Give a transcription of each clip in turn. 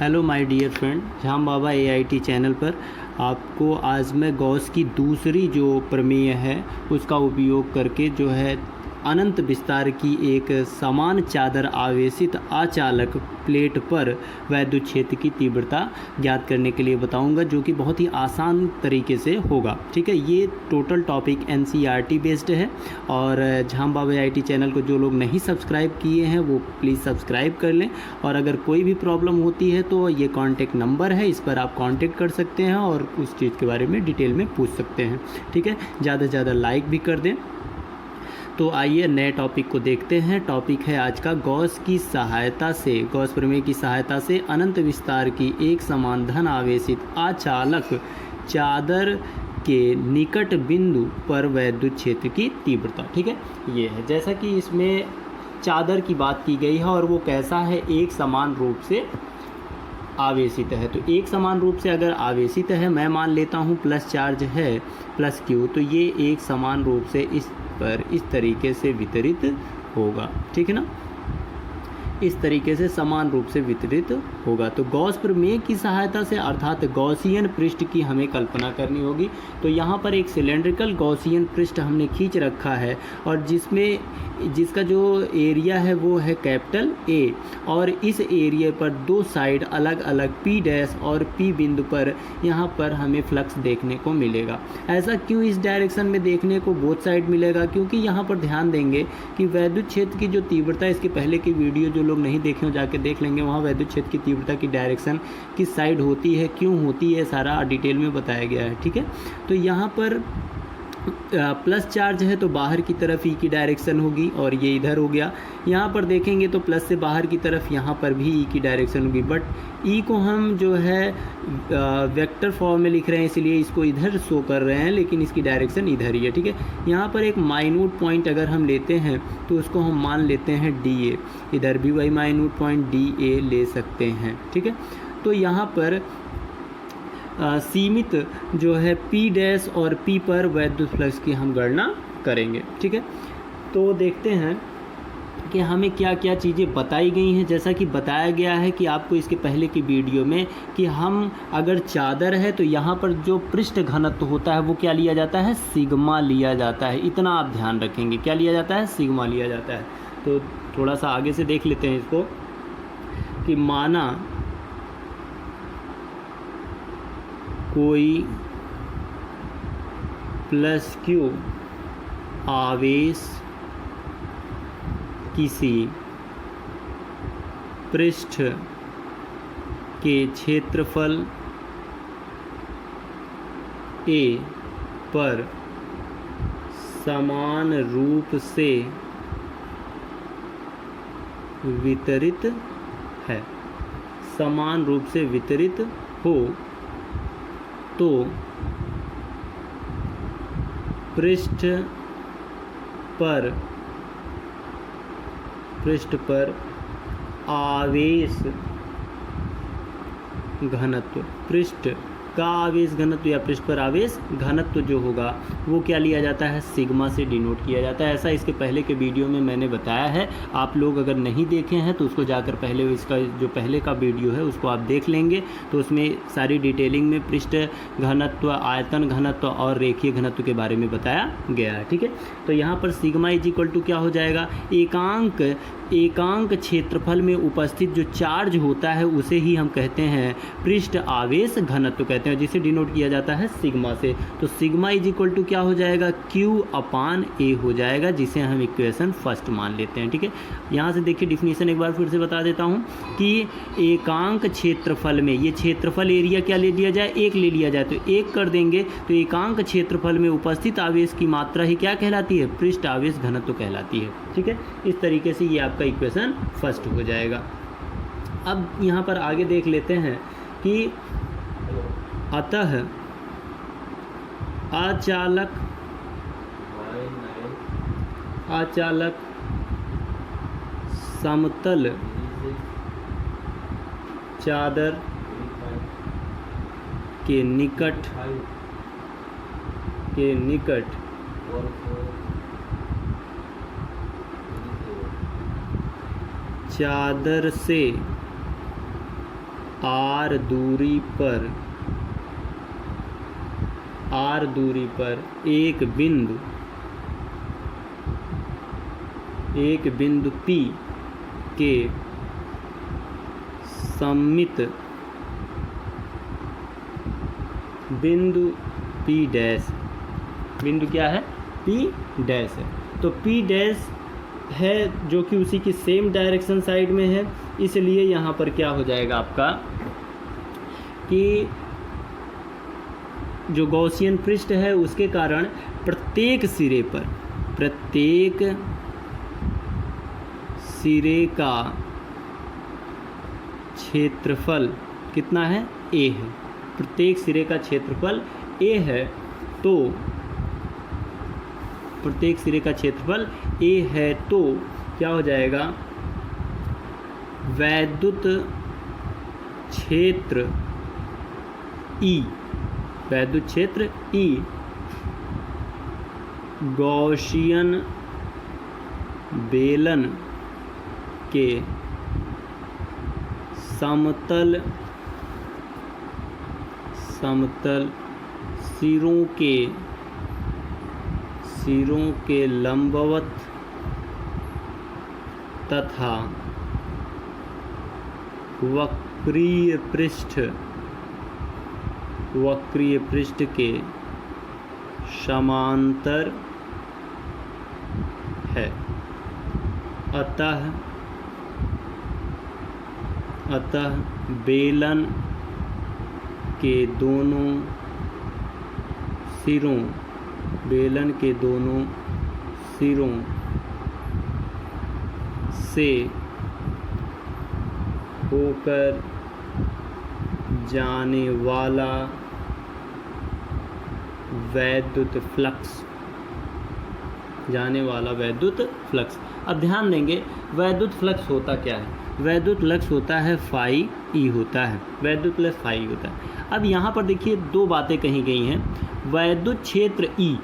Hello my dear friend, झाम बाबा AIT channel पर आपको आज मैं गॉस की दूसरी जो प्रमेय है उसका उपयोग करके जो है अनंत विस्तार की एक समान चादर आवेशित अचालक प्लेट पर वैद्युत क्षेत्र की तीव्रता ज्ञात करने के लिए बताऊंगा, जो कि बहुत ही आसान तरीके से होगा। ठीक है, ये टोटल टॉपिक NCERT बेस्ड है और झाम बाबा AIT चैनल को जो लोग नहीं सब्सक्राइब किए हैं वो प्लीज़ सब्सक्राइब कर लें। और अगर कोई भी प्रॉब्लम होती है तो ये कॉन्टेक्ट नंबर है, इस पर आप कॉन्टेक्ट कर सकते हैं और उस चीज़ के बारे में डिटेल में पूछ सकते हैं। ठीक है, ज़्यादा से ज़्यादा लाइक भी कर दें। तो आइए नए टॉपिक को देखते हैं। टॉपिक है आज का गॉस प्रमेय की सहायता से अनंत विस्तार की एक समान धन आवेशित अचालक चादर के निकट बिंदु पर वैद्युत क्षेत्र की तीव्रता। ठीक है, ये है जैसा कि इसमें चादर की बात की गई है और वो कैसा है, एक समान रूप से आवेशित है। तो एक समान रूप से अगर आवेशित है, मैं मान लेता हूँ प्लस चार्ज है प्लस Q, तो ये एक समान रूप से इस पर इस तरीके से वितरित होगा। ठीक है ना, इस तरीके से समान रूप से वितरित होगा। तो गॉस प्रमेय की सहायता से अर्थात गॉसियन पृष्ठ की हमें कल्पना करनी होगी। तो यहाँ पर एक सिलेंड्रिकल गॉसियन पृष्ठ हमने खींच रखा है और जिसका जो एरिया है वो है कैपिटल A, और इस एरिया पर दो साइड अलग अलग P' और P बिंदु पर यहाँ पर हमें फ्लक्स देखने को मिलेगा। ऐसा क्यों इस डायरेक्शन में देखने को बोथ साइड मिलेगा? क्योंकि यहाँ पर ध्यान देंगे कि वैद्युत क्षेत्र की जो तीव्रता, इसके पहले की वीडियो जो लोग नहीं देखे हो जाके देख लेंगे, वहाँ वैद्युत क्षेत्र की तीव्रता की डायरेक्शन किस साइड होती है, क्यों होती है, सारा डिटेल में बताया गया है। ठीक है, तो यहाँ पर प्लस चार्ज है तो बाहर की तरफ E की डायरेक्शन होगी और ये इधर हो गया। यहाँ पर देखेंगे तो प्लस से बाहर की तरफ यहाँ पर भी E की डायरेक्शन होगी, बट E को हम जो है वेक्टर फॉर्म में लिख रहे हैं, इसलिए इसको इधर शो कर रहे हैं, लेकिन इसकी डायरेक्शन इधर ही है। ठीक है, यहाँ पर एक माइन्यूट पॉइंट अगर हम लेते हैं तो उसको हम मान लेते हैं DA, इधर भी वही माइन्यूट पॉइंट DA ले सकते हैं। ठीक है, तो यहाँ पर सीमित जो है P' और P पर वैद्युत फ्लक्स की हम गणना करेंगे। ठीक है, तो देखते हैं कि हमें क्या क्या चीज़ें बताई गई हैं। जैसा कि बताया गया है कि आपको इसके पहले की वीडियो में कि हम अगर चादर है तो यहाँ पर जो पृष्ठ घनत्व होता है वो क्या लिया जाता है, सिग्मा लिया जाता है। इतना आप ध्यान रखेंगे, क्या लिया जाता है, सिग्मा लिया जाता है। तो थोड़ा सा आगे से देख लेते हैं इसको कि माना कोई प्लस Q आवेश किसी पृष्ठ के क्षेत्रफल A पर समान रूप से वितरित है, समान रूप से वितरित हो तो पृष्ठ पर आवेश घनत्व, पृष्ठ का आवेश घनत्व या पृष्ठ पर आवेश घनत्व जो होगा वो क्या लिया जाता है, सिग्मा से डिनोट किया जाता है। ऐसा इसके पहले के वीडियो में मैंने बताया है। आप लोग अगर नहीं देखे हैं तो उसको जाकर पहले इसका जो पहले का वीडियो है उसको आप देख लेंगे, तो उसमें सारी डिटेलिंग में पृष्ठ घनत्व, आयतन घनत्व और रेखीय घनत्व के बारे में बताया गया है। ठीक है, तो यहाँ पर सिग्मा इज इक्वल टू क्या हो जाएगा, एकांक क्षेत्रफल में उपस्थित जो चार्ज होता है उसे ही हम कहते हैं पृष्ठ आवेश घनत्व कहते हैं, जिसे डिनोट किया जाता है सिग्मा से। तो सिग्मा इज इक्वल टू क्या हो जाएगा, Q/A हो जाएगा, जिसे हम इक्वेशन फर्स्ट मान लेते हैं। ठीक है, यहाँ से देखिए डिफिनीशन एक बार फिर से बता देता हूँ कि एकांक क्षेत्रफल में, ये क्षेत्रफल एरिया क्या ले लिया जाए, 1 ले लिया जाए, तो 1 कर देंगे तो एकांक क्षेत्रफल में उपस्थित आवेश की मात्रा ही क्या कहलाती है, पृष्ठ आवेश घनत्व कहलाती है। ठीक है, इस तरीके से ये आपका इक्वेशन फर्स्ट हो जाएगा। अब यहाँ पर आगे देख लेते हैं कि अतः अचालक समतल चादर के निकट चादर से आर दूरी पर एक बिंदु P के सममित बिंदु P डैश, बिंदु क्या है? P डैश है। तो P डैश है जो कि उसी की सेम डायरेक्शन साइड में है, इसलिए यहाँ पर क्या हो जाएगा आपका कि जो गॉसियन पृष्ठ है उसके कारण प्रत्येक सिरे का क्षेत्रफल कितना है? A है। प्रत्येक सिरे का क्षेत्रफल A है, तो प्रत्येक सिरे का क्षेत्रफल A है, तो क्या हो जाएगा? वैद्युत क्षेत्र E गॉसियन बेलन के समतल सिरों के लंबवत तथा वक्रीय पृष्ठ के समांतर है। अतः बेलन के दोनों सिरों से होकर जाने वाला वैद्युत फ्लक्स। अब ध्यान देंगे, वैद्युत फ्लक्स होता क्या है? वैद्युत फ्लक्स होता है फाई ई होता है, वैद्युत प्लस फाई होता है। अब यहाँ पर देखिए दो बातें कही गई हैं, वैद्युत क्षेत्र ई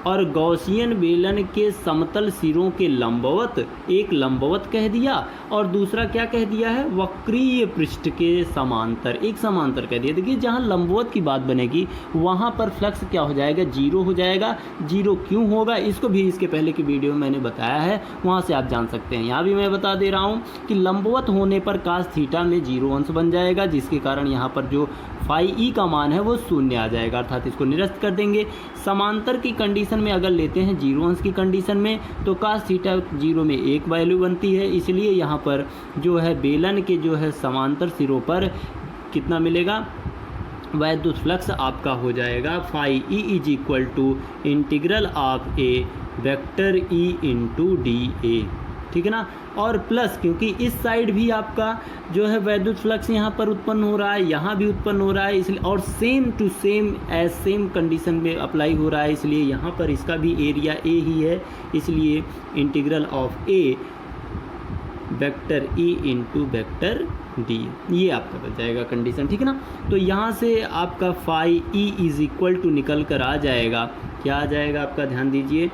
और गॉसियन बेलन के समतल सिरों के लंबवत, एक लंबवत कह दिया और दूसरा क्या कह दिया है? वक्रीय पृष्ठ के समांतर, एक समांतर कह दिया। देखिए जहाँ लंबवत की बात बनेगी वहाँ पर फ्लक्स क्या हो जाएगा? जीरो हो जाएगा। जीरो क्यों होगा इसको भी इसके पहले की वीडियो में मैंने बताया है, वहाँ से आप जान सकते हैं। यहाँ भी मैं बता दे रहा हूँ कि लंबवत होने पर कास थीटा में 0 अंश बन जाएगा, जिसके कारण यहाँ पर जो फाई ई का मान है वो शून्य आ जाएगा, अर्थात इसको निरस्त कर देंगे। समांतर की कंडीशन में अगर लेते हैं 0 अंश की कंडीशन में, तो कास थीटा 0 में 1 वैल्यू बनती है, इसलिए यहाँ पर जो है बेलन के जो है समांतर सिरों पर कितना मिलेगा? वैद्युत फ्लक्स आपका हो जाएगा phi E is equal to integral of A vector E into D A, ठीक है ना। और प्लस क्योंकि इस साइड भी आपका जो है वैद्युत फ्लक्स यहाँ पर उत्पन्न हो रहा है, यहाँ भी उत्पन्न हो रहा है, इसलिए और same to same as same condition में अप्लाई हो रहा है, इसलिए यहाँ पर इसका भी एरिया ए ही है, इसलिए integral of A vector E into vector D, ये आपका बच जाएगा कंडीशन, ठीक है ना। तो यहाँ से आपका phi E is equal to निकल कर आ जाएगा, क्या आ जाएगा आपका? ध्यान दीजिए,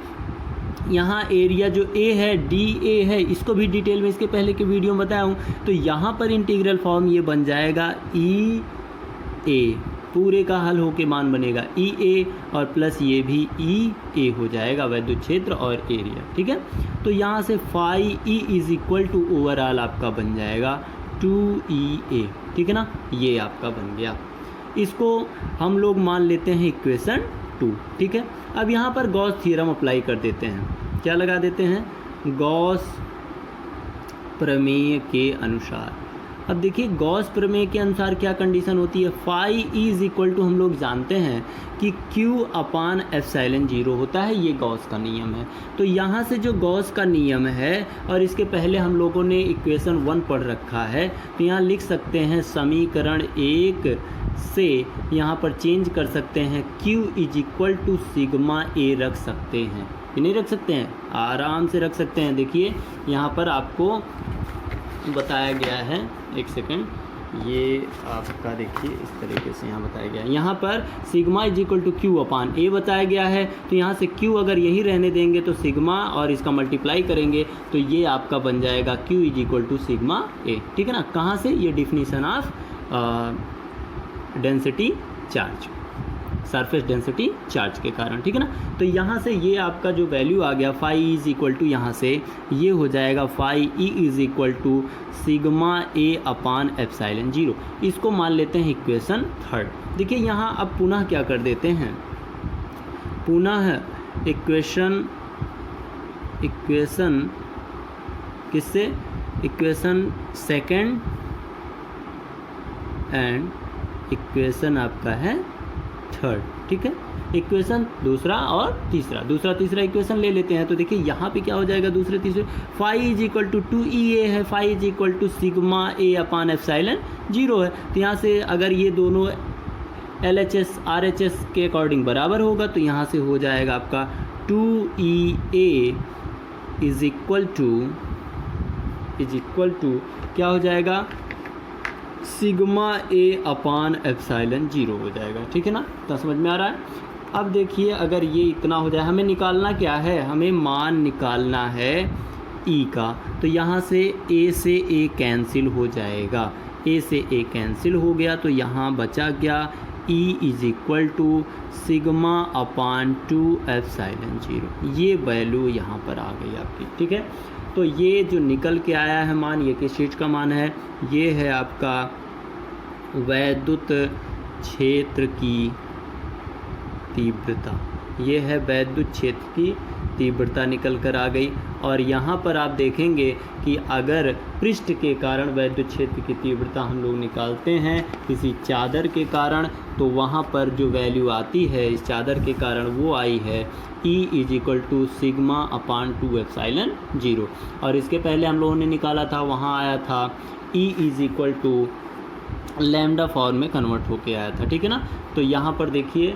यहाँ एरिया जो ए है डी ए है, इसको भी डिटेल में इसके पहले के वीडियो में बताया हूँ। तो यहाँ पर इंटीग्रल फॉर्म ये बन जाएगा ई ए, पूरे का हल होके मान बनेगा ई ए और प्लस ये भी ई ए हो जाएगा, वैद्युत क्षेत्र और एरिया, ठीक है। तो यहाँ से phi E is equal to overall आपका बन जाएगा 2EA, ठीक है ना, ये आपका बन गया। इसको हम लोग मान लेते हैं इक्वेशन 2, ठीक है। अब यहाँ पर गॉस थ्योरम अप्लाई कर देते हैं, क्या लगा देते हैं? गॉस प्रमेय के अनुसार। अब देखिए गॉस प्रमेय के अनुसार क्या कंडीशन होती है? Phi E is equal to हम लोग जानते हैं कि Q अपान एप्सिलॉन 0 होता है, ये गॉस का नियम है। तो यहाँ से जो गॉस का नियम है और इसके पहले हम लोगों ने इक्वेशन 1 पढ़ रखा है, तो यहाँ लिख सकते हैं समीकरण 1 से यहाँ पर चेंज कर सकते हैं, Q is equal to sigma A रख सकते हैं कि नहीं रख सकते हैं? आराम से रख सकते हैं। देखिए यहाँ पर आपको बताया गया है, एक सेकंड, ये आपका देखिए इस तरीके से यहाँ बताया गया है। यहाँ पर sigma is equal to Q upon A बताया गया है, तो यहाँ से क्यू अगर यही रहने देंगे तो सिग्मा और इसका मल्टीप्लाई करेंगे तो ये आपका बन जाएगा Q is equal to sigma A, ठीक है ना। कहाँ से? ये definition of density charge, surface density charge के कारण, ठीक है ना। तो यहाँ से ये आपका जो वैल्यू आ गया फाई इज इक्वल टू, यहाँ से ये हो जाएगा phi E is equal to sigma A upon epsilon 0। इसको मान लेते हैं इक्वेशन थर्ड। देखिए यहाँ अब पुनः क्या कर देते हैं, पुनः इक्वेशन किससे, इक्वेशन सेकंड एंड इक्वेशन आपका है थर्ड, ठीक है। इक्वेशन दूसरा और तीसरा इक्वेशन ले लेते हैं। तो देखिए यहाँ पे क्या हो जाएगा, दूसरे तीसरे phi is equal to 2EA है, phi is equal to sigma A upon epsilon 0 है। तो यहाँ से अगर ये दोनों LHS RHS के अकॉर्डिंग बराबर होगा तो यहाँ से हो जाएगा आपका 2EA इज इक्वल टू क्या हो जाएगा, सिग्मा ए अपान एप्सिलॉन 0 हो जाएगा, ठीक है ना। तो समझ में आ रहा है। अब देखिए अगर ये इतना हो जाए, हमें निकालना क्या है, हमें मान निकालना है E का। तो यहाँ से A से A कैंसिल हो जाएगा, A से A कैंसिल हो गया तो यहाँ बचा क्या, E is equal to sigma upon 2 epsilon 0। ये वैल्यू यहाँ पर आ गई आपकी, ठीक है। तो ये जो निकल के आया है मान, ये किस चीज़ का मान है, ये है आपका वैद्युत क्षेत्र की तीव्रता, ये है वैद्युत क्षेत्र की तीव्रता निकल कर आ गई। और यहाँ पर आप देखेंगे कि अगर पृष्ठ के कारण वैद्युत क्षेत्र की तीव्रता हम लोग निकालते हैं किसी चादर के कारण, तो वहाँ पर जो वैल्यू आती है इस चादर के कारण वो आई है E is equal to sigma upon 2 epsilon 0। और इसके पहले हम लोगों ने निकाला था, वहाँ आया था E is equal to lambda form में कन्वर्ट होके आया था, ठीक है ना। तो यहाँ पर देखिए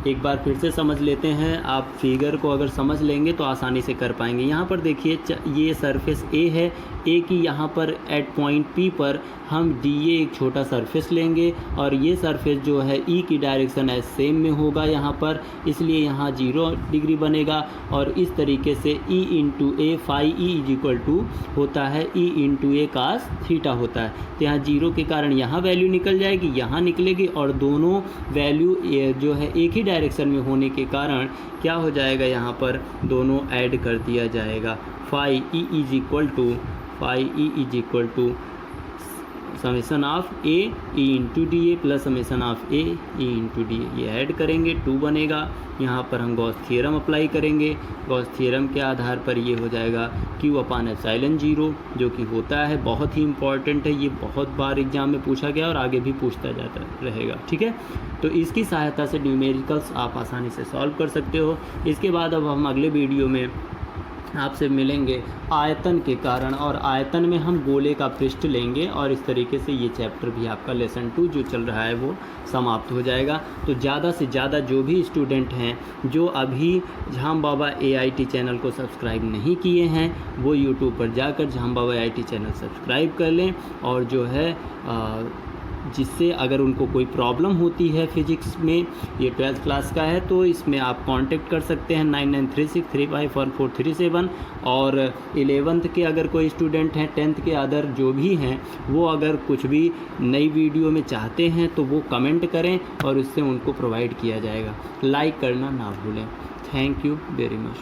एक बार फिर से समझ लेते हैं, आप फिगर को अगर समझ लेंगे तो आसानी से कर पाएंगे। यहाँ पर देखिए ये सरफेस A है, A की यहाँ पर एट पॉइंट P पर हम DA एक छोटा सरफेस लेंगे और ये सरफेस जो है E की डायरेक्शन है सेम में होगा यहाँ पर, इसलिए यहाँ 0 डिग्री बनेगा। और इस तरीके से E into A phi E is equal to होता है E into A cos theta होता है। तो यहाँ 0 के कारण यहाँ वैल्यू निकल जाएगी, यहाँ निकलेगी और दोनों वैल्यू जो है एक ही डायरेक्शन में होने के कारण क्या हो जाएगा, यहाँ पर दोनों ऐड कर दिया जाएगा। Phi E is equal to summation of A E into D A plus summation of A E into D A, ये ऐड करेंगे 2 बनेगा। यहाँ पर हम गॉस थ्योरम अप्लाई करेंगे, गॉस थ्योरम के आधार पर ये हो जाएगा Q अपान एप्सिलॉन 0, जो कि होता है, बहुत ही इंपॉर्टेंट है, ये बहुत बार एग्जाम में पूछा गया और आगे भी पूछता जाता रहेगा, ठीक है। तो इसकी सहायता से न्यूमेरिकल्स आप आसानी से सॉल्व कर सकते हो। इसके बाद अब हम अगले वीडियो में आपसे मिलेंगे आयतन के कारण, और आयतन में हम गोले का पृष्ठ लेंगे और इस तरीके से ये चैप्टर भी आपका लेसन 2 जो चल रहा है वो समाप्त हो जाएगा। तो ज़्यादा से ज़्यादा जो भी स्टूडेंट हैं जो अभी झाम बाबा AIT चैनल को सब्सक्राइब नहीं किए हैं वो यूट्यूब पर जाकर झाम बाबा AIT चैनल सब्सक्राइब कर लें, और जो है जिससे अगर उनको कोई प्रॉब्लम होती है फिज़िक्स में, ये 12th क्लास का है, तो इसमें आप कांटेक्ट कर सकते हैं 9936351437। और 11th के अगर कोई स्टूडेंट हैं, 10th के अदर जो भी हैं, वो अगर कुछ भी नई वीडियो में चाहते हैं तो वो कमेंट करें और उससे उनको प्रोवाइड किया जाएगा। लाइक करना ना भूलें। Thank you very much.